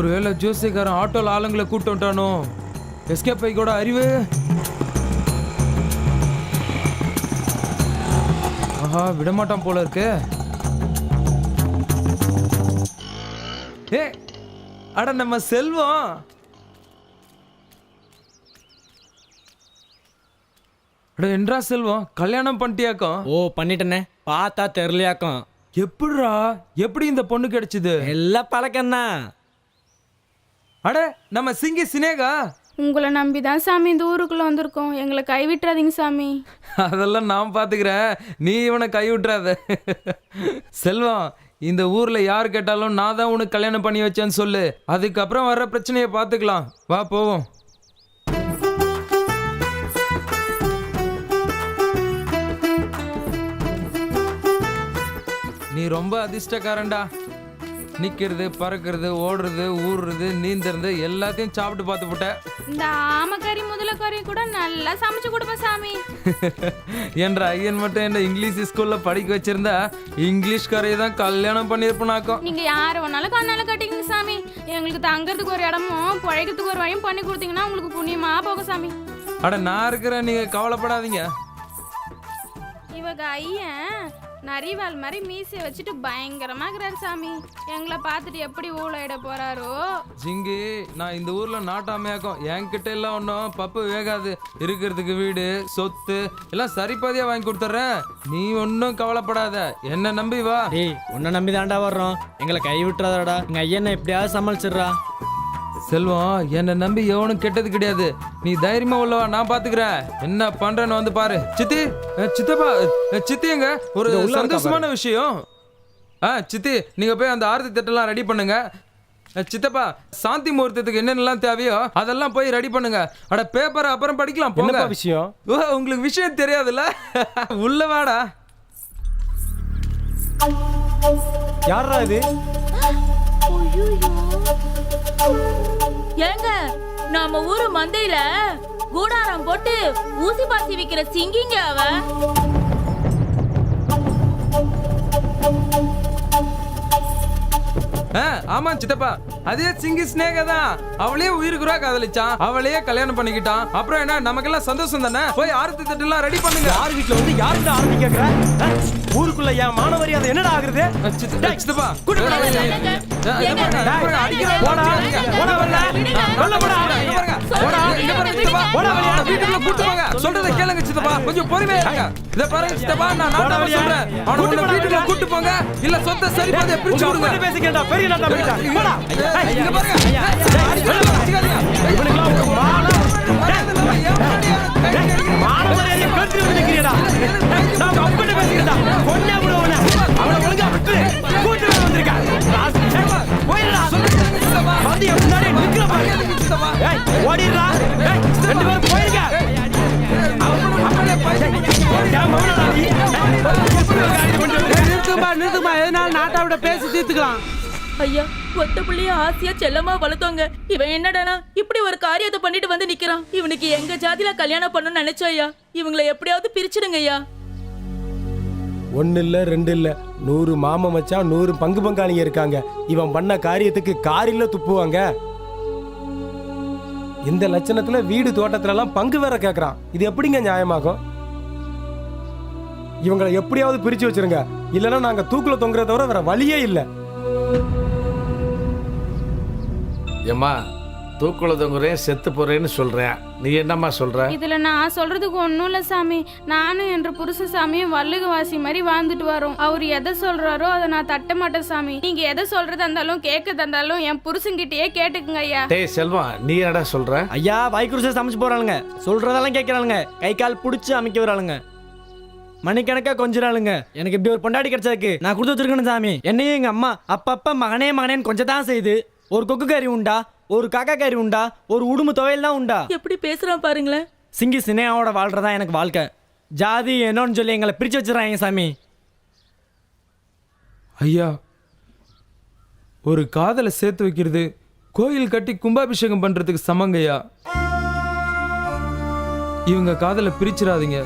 ஒருவேளை ஜோசியக்காரன் ஆட்டோல ஆளுங்களை கூட்டு வந்துட்டானோ? எஸ்கேப் ஆகி கூட அறிவு. ஆஹா, விடமாட்டான் போல இருக்கு. ஏ அட நம்ம செல்வம். அட என்றா செல்வம், கல்யாணம் பண்ணிட்டியாக்கும்? ஓ பண்ணிட்டேனே, பார்த்தா தெரியலையாக்கும். எப்படிரா, எப்படி இந்த பொண்ணு கிடைச்சது? எல்லாம் பழக்கம்தான். அட நம்ம சிங்கி சினேகா. உங்களை நம்பிதான் சாமி இந்த ஊருக்குள்ள வந்திருக்கோம். எங்களை கைவிட்டுறாதீங்க சாமி. அதெல்லாம் நான் பாத்துக்கிறேன், நீ இவனை கை விட்டுறாத. செல்வம், இந்த ஊர்ல யார் கேட்டாலும் நான் தான் உனக்கு கல்யாணம் பண்ணி வச்சேன்னு சொல்லு. அதுக்கப்புறம் வர்ற பிரச்சனையை பார்த்துக்கலாம். வா போவோம். நீ ரொம்ப அதிர்ஷ்டக்காரன்டா. நிக்கிறது, பறக்கிறது, ஓடுறது, ஊடுறது, நீந்துறது எல்லாத்தையும் சாப்பிட்டு பார்த்து போட்ட. இந்த ஆமக்கறி முதலக்கறி கூட நல்லா சமைச்சு கொடுப்பேன் சாமி. என்ற ஐயன் மட்டும் என்ன இங்கிலீஷ் ஸ்கூல்ல படிக்க வச்சிருந்தா இங்கிலீஷ் கரையை தான் கல்யாணம் பண்ணிருப்பனாக்கும். நீங்க யார வேணாலும் கண்ணால கட்டிக்கங்க சாமி. எங்களுக்கு தங்கறதுக்கு ஒரு இடமும் பழைக்கிறதுக்கு ஒரு வழியும் பண்ணி கொடுத்தீங்கன்னா உங்களுக்கு புண்ணியமா போகும் சாமி. அட நான் இருக்கிறேன், நீங்க கவலைப்படாதீங்க. இவங்க ஐயன் நரிவால் மாதிரி மீசையை வச்சுட்டு பயங்கரமா இருக்கிறாரு சாமி. எங்களை பார்த்துட்டு எப்படி ஊழையிட போறாரோ. ஜிங்கி, நான் இந்த ஊர்ல நாட்டாமையாக்கும். என்கிட்ட எல்லாம் ஒன்றும் பப்பு வேகாது. இருக்கிறதுக்கு வீடு, சொத்து எல்லாம் சரிபாதியா வாங்கி கொடுத்துட்றேன். நீ ஒன்றும் கவலைப்படாத, என்ன நம்பி வா. டேய், உன்னை நம்பி தாண்டா வர்றோம். எங்களை கை விட்டுறாதடா. எங்க ஐயனை எப்படியாவது சமாளிச்சிடுறா. செல்வம், என்னை நம்பி எவனும் கெட்டது கிடையாது. நீ தைரியமா உள்ளவா, நான் பாத்துக்கிறேன். என்ன பண்றேன்னு வந்து பாரு. சித்தி, சித்தப்பா, சித்திங்க ஒரு சந்தோஷமான விஷயம். சித்தி, நீங்க போய் அந்த ஆரத்தி தட்டெல்லாம் ரெடி பண்ணுங்க. சித்தப்பா, சாந்தி முகூர்த்தத்துக்கு என்னென்னலாம் தேவையோ அதெல்லாம் போய் ரெடி பண்ணுங்க. அட பேப்பரை அப்புறம் படிக்கலாம் போங்க. விஷயம்? உங்களுக்கு விஷயம் தெரியாதுல்ல? உள்ள வாடா. யாரா இது? ஏங்க, நம்ம ஊரு மந்தையில கூடாரம் போட்டு ஊசி பாசி விக்கிற சிங்கிங்க அவ. ஆமா சித்தப்பா, அதே சிங்கி ஸ்னேகா தான். அவளையே உயிருக்குறா காதலிச்சான், அவளையே கல்யாணம் பண்ணிக்கிட்டான். அப்புறம் என்ன, நமக்கெல்லாம் சந்தோஷம் தானே. போய் ஆரத்தி தட்டெல்லாம் ரெடி பண்ணுங்க. யார் வீட்டுல வந்து யாருக்கிட்ட ஆரத்தி கேக்குற? ஊருக்குள்ள என் மானவரி அது என்னடா ஆகுறது? சித்தப்பா, சொல்றத கேளுங்க சித்தப்பா, கொஞ்சம் பொறுமையா இருங்க. இத பாருங்க சித்தப்பா, நான் நாட்டாம சொல்றேன். அவனை உள்ள வீட்டுல கூட்டு போங்க, இல்ல சொத்தை சரி பாதியா பிரிச்சு கொடுங்க. பேசிக்கடா, பெரிய நாட்டா போயிட்டா. போடா. இங்க பாருங்க. இவனுக்குலாம் ஒரு மானவரியை கட்டி வச்சிருக்கீடா. நான் அப்படி பேசிக்கடா. பொண்ணே விடுவன. அவளை ஒழுங்கா விட்டு கூட்டி வந்திருக்கா. போயிடா. வந்து முன்னாடி நிக்கிற பாரு. ஏய், ஓடிடா. ஏய், ரெண்டு பேரும் போயிருங்க. நிறுத்துமா, எதனால நாட்டாவிட பேசி தீர்த்துக்கலாம். ஐயா, ஒத்த புள்ளிய ஆசையா செல்லமா வளர்த்தோங்க. இவன் என்னடானா இப்படி ஒரு காரியத்தை பண்ணிட்டு வந்து நிக்கிறான். இவனுக்கு எங்க ஜாதியில கல்யாணம் பண்ணணும்னு நினைச்சோம் ஐயா. இவங்களை எப்படியாவது பிரிச்சிடுங்க ஐயா. ஒன்னு இல்ல, ரெண்டு இல்ல, 100 மாம மச்சான், 100 பங்கு பங்காளிங்க இருக்காங்க. இவன் பண்ண காரியத்துக்கு காரில துப்புவாங்க. இந்த லட்சணத்துல வீடு தோட்டத்துல எல்லாம் பங்கு வேற கேக்குறான். இது எப்படிங்க நியாயமாகும்? இவங்களை எப்படியாவது பிரிச்சு வச்சிருங்க, இல்லைன்னா நாங்க தூக்குல தொங்குறத தவிர வேற வழியே இல்லை. ஏம்மா, தூக்குல தொங்குறேன் செத்து போறேன்னு சொல்றேன், நீ என்னம்மா சொல்ற? இதுல நான் சொல்றதுக்கு ஒண்ணும் இல்ல சாமி. நானும் என்ற புருஷ சாமியும் வள்ளுகவாசி மாதிரி வாழ்ந்துட்டு வரோம். அவர் எதை சொல்றாரோ அதை நான் தட்ட மாட்டேன் சாமி. நீங்க எதை சொல்றதா இருந்தாலும் கேட்கறதா இருந்தாலும் என் புருஷன்கிட்டயே கேட்டுக்குங்க ஐயா. டேய் செல்வம், நீ என்னடா சொல்ற? ஐயா, வாய்க்குருசை சமைச்சு போறாளுங்க, சொல்றதெல்லாம் கேட்கறாளுங்க, கை கால் புடிச்சு அமைக்க வராளுங்க, மணிக்கணக்கா கொஞ்சிறாளுங்க. எனக்கு இப்படி ஒரு பொண்டாடி கிடைச்சதுக்கு நான் கொடுத்து வச்சிருக்கணும் சாமி. என்னையும் எங்க அம்மா அப்பப்ப மகனே மகனேன்னு கொஞ்சம் தான் செய்யுது. ஒரு கொக்கு கறி உண்டா, ஒரு காக்கா கறி உண்டா, ஒரு உடும்பு துவையல் தான் உண்டா. எப்படி பேசுறான் பாருங்களேன். சிங்கி சினையாவோட வாழ்றதா எனக்கு வாழ்க்கை. ஜாதி என்னன்னு சொல்லி எங்களை பிரிச்சு வச்சிடறாங்க சாமி. ஐயா, ஒரு காதலை சேர்த்து வைக்கிறது கோயில் கட்டி கும்பாபிஷேகம் பண்றதுக்கு சமங்கய்யா. இவங்க காதலை பிரிச்சிடாதீங்க,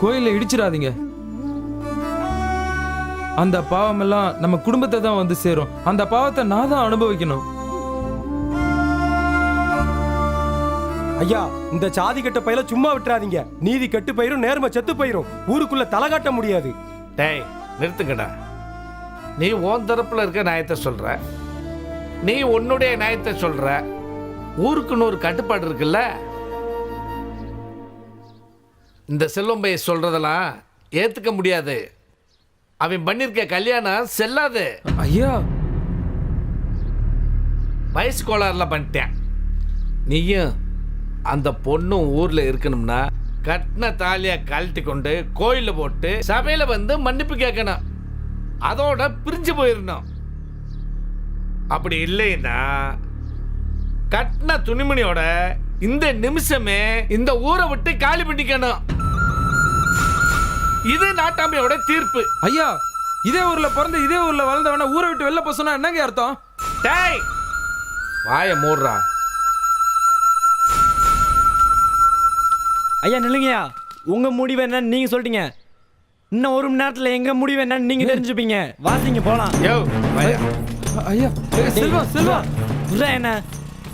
கோயிலை இடிச்சிடாதீங்க. அந்த பாவம் எல்லாம் நம்ம குடும்பத்தை தான் வந்து சேரும். அந்த பாவத்தை நான் தான் அனுபவிக்கணும். ஐயா இந்த சாதி கட்ட பையில சும்மா விட்டுறாதீங்க. நீதி கெட்டு போயிரும், நேர்மை செத்து போயிரும். ஊருக்குள்ள தலை காட்ட முடியாது. டேய் நிறுத்துக்கடா. நீ உன் தரப்புல இருக்க நியாயத்தை சொல்ற, நீ உன்னுடைய நியாயத்தை சொல்ற. ஊருக்குன்னு ஒரு கட்டுப்பாடு இருக்குல்ல. இந்த செல்வம் பைய சொல்றதெல்லாம் ஏத்துக்க முடியாது. அவன் பண்ணிருக்க கல்யாணம் செல்லாது. ஐயா வயசு கோளாறுல பண்ணிட்டேன். நீயும் அந்த பொண்ணும் ஊர்ல இருக்கணும்னா கட்டின தாலிய கழட்டி கொண்டு கோயில போட்டு சபையில வந்து மன்னிப்பு கேட்கணும். அதோட பிரிஞ்சு போயிடணும். அப்படி இல்லைன்னா கட்டின துணிமணியோட இந்த நிமிஷமே இந்த ஊரை விட்டு காலி பண்ணிக்கணும். இது நாட்டாமையோட தீர்ப்பு. ஐயா, இதே ஊர்ல பிறந்து இதே ஊர்ல வளர்ந்தவன ஊரை விட்டு வெளில போக சொன்னா என்னங்க அர்த்தம்? டேய் வாய மூடுறா. ஐயா நில்லுங்கய்யா. உங்க முடிவு என்னன்னு நீங்க சொல்லிட்டீங்க. இன்னும் 1 மணி நேரத்துல எங்க முடிவு என்னன்னு நீங்க தெரிஞ்சுப்பீங்க. வாசிங்க போலாம். யோ வாயா. ஐயா செல்வா செல்வா புதுசா என்ன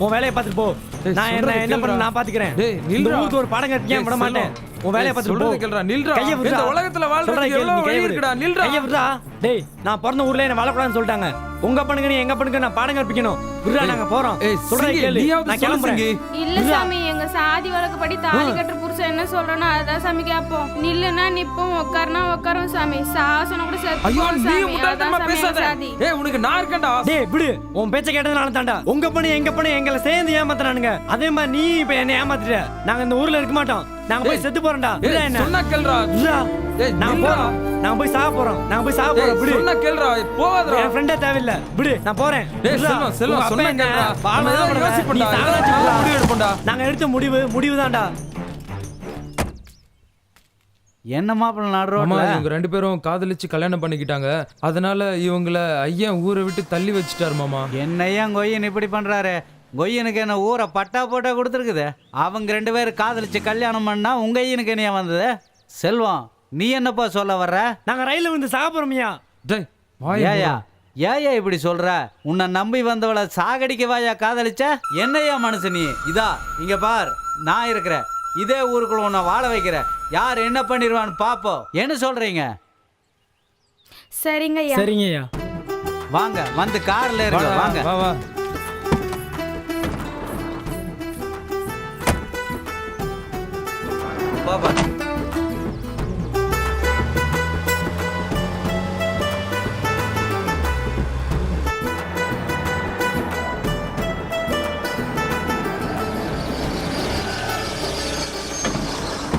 உன் வேலையை பார்த்துட்டு போ. டேய், நான் என்ன சொல்றதை என்ன பண்ண கேளுடா. நான் பாத்துக்கிறேன். டேய், இந்த நில்றா. ஊருக்கு ஒரு பாடம் கட்டியா விட மாட்டேன். உன் வேலையை பார்த்துட்டு போ. சொல்றதை கேளுடா, நில்றா. கையை விடுடா. இந்த உலகத்துல வாழ்றதுக்கு சொல்றதை கேளு, எவ்வளவு நீ கையை வழி விடு. இருக்குடா, நில்றா. கையை விடுடா. டேய் நான் பிறந்த ஊர்ல என்ன வாழக்கூடாதுன்னு சொல்லிட்டாங்க. உங்க பண்ணுங்க நீ எங்க பண்ணுங்க நான் பாடம் கற்பிக்கணும். விடுடா நாங்க போறோம். ஏய், சொல்றதை சிங்கி, கேளு. நீயாவது நான் சொல்லு, கிளம்புறேன். சிங்கி. இல்ல சாமி, எங்க சாதி வழக்கப்படி தாலி கட்டுற புருஷன் என்ன சொல்றனோ அதான் சாமி கேட்போம். நில்லுனா நிப்போம், உட்காருனா உட்காரும் சாமி. சாசனம் கூட சேர்த்து ஐயோ போகும் நீ சாமி. முட்டாள்தனமா அதான் சாமி எங்க பேசாத. சாதி. ஏய் உனக்கு நான் இருக்கேன்டா. டேய் விடு. உன் பேச்ச கேட்டதுனால தான்டா. உங்க பண்ணி எங்க பண்ணி எங்களை சேர்ந்து ஏமாத்துறானுங்க. அதே மாதிரி நீ இப்ப என்ன ஏமாத்திட்ட. நாங்க இந்த ஊர்ல இருக்க மாட்டோம். நாங்க போய் ஏய், செத்து போறோம்டா. விடுடா ஏய், என்ன. சொன்னா கேளுடா. விடுடா. ஏய், நாங்க நில்றா. போறோம். நாங்க போய் சாக போறோம். நாங்க போய் சாக போறோம். விடு. சொன்னா கேளுடா. போவாதடா. என் ஃப்ரெண்டே தேவையில்ல. விடு நான் போறேன். டேய் விடுடா. செல்வம் செல்வம் உங்க அப்பா சொன்னா என்ன கேளுடா. வாழ நம்ம தான் ஏதாவது யோசிப்போம்டா. நீ சாகலாம் நல்ல வச்சுக்கோடா. முடிவு எடுப்போம்டா. நாங்க எடுத்த முடிவு தான்டா. என்ன மாப்பிள்ள மாமா நடுறோம்ல இவங்க 2 பேரும் காதலிச்சு கல்யாணம் பண்ணிக்கிட்டாங்க. அதனால இவங்கள ஐயன் ஊரை விட்டு தள்ளி வச்சுட்டாரு மாமா. என்னையா கொய்யன் இப்படி பண்றாரு? கொய்யனுக்கு என்ன ஊரை பட்டா போட்டா கொடுத்துருக்குது. அவங்க 2 பேரும் காதலிச்சு கல்யாணம் பண்ணா உங்க ஐயனுக்கு என்னையா வந்தது? செல்வம் நீ என்னப்பா சொல்ல வர்ற? நாங்க ரயில்ல வந்து சாக போறோம்யா. டேய் வாய் ஏயா ஏயா இப்படி சொல்ற? உன்னை நம்பி வந்தவளை சாகடிக்க வாயா காதலிச்ச? என்னையா மனுஷ நீ? இதா இங்க பார், நான் இருக்கிறேன். இதே ஊருக்குள்ள உன்னை வாழ வைக்கிறேன். யார் என்ன பண்ணிடுவான்னு பாப்போம். என்ன சொல்றீங்க? சரிங்க ஐயா. சரிங்கய்யா. வாங்க வந்து கார்ல இருங்க. வாங்க வா வா. பாப்பா.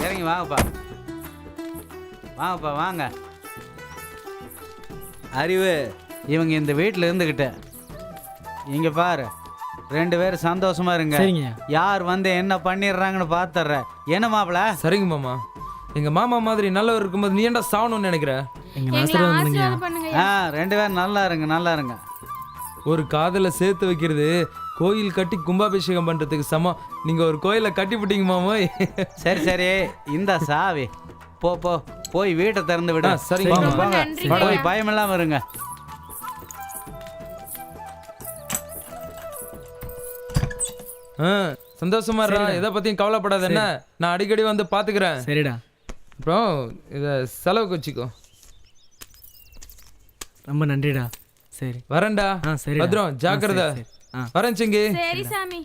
இறங்கி வாங்கப்பா. வாங்கப்பா வாங்க. அறிவு இவங்க இந்த வீட்டில் இருந்துக்கிட்ட இங்க பாரு, 2 பேரும் சந்தோஷமா இருங்க. சரிங்க. யார் வந்து என்ன பண்ணிடுறாங்கன்னு பாத்துற. என்ன மாப்பிள? சரிங்க மாமா. எங்க மாமா மாதிரி நல்லவர் இருக்கும்போது நீ ஏன்டா சாவணும்னு நினைக்கிற? எங்க எங்களை ஆசீர்வாதம் பண்ணுங்கய்யா. ஆசீர்வாதம் பண்ணுங்க ஐயா. 2 பேரும் நல்லா இருங்க நல்லா இருங்க. ஒரு காதலை சேர்த்து வைக்கிறது கோயில் கட்டி கும்பாபிஷேகம் பண்றதுக்கு சமம். நீங்க ஒரு கோயிலை கட்டி விட்டீங்க மாமா. சரி சரி இந்த சாவி போ போ போய் வீட்டை திறந்து விடு. சரிங்க போங்க, மாமா. போங்க. நன்றிங்க. போய் பயம் இல்லாம இருங்க. சந்தோஷமா இருடா. எதை பத்தியும் கவலைப்படாத. என்ன நான் அடிக்கடி வந்து பாத்துக்கிறேன். சரிடா. அப்புறம் இத செலவுக்கு வச்சுக்கோ. ரொம்ப நன்றிடா. சரி வரேன்டா. சரிடா. பத்ரம் ஜாக்கிரதை. சரி, சரி. வரேன் சிங்கி. சரி சாமி.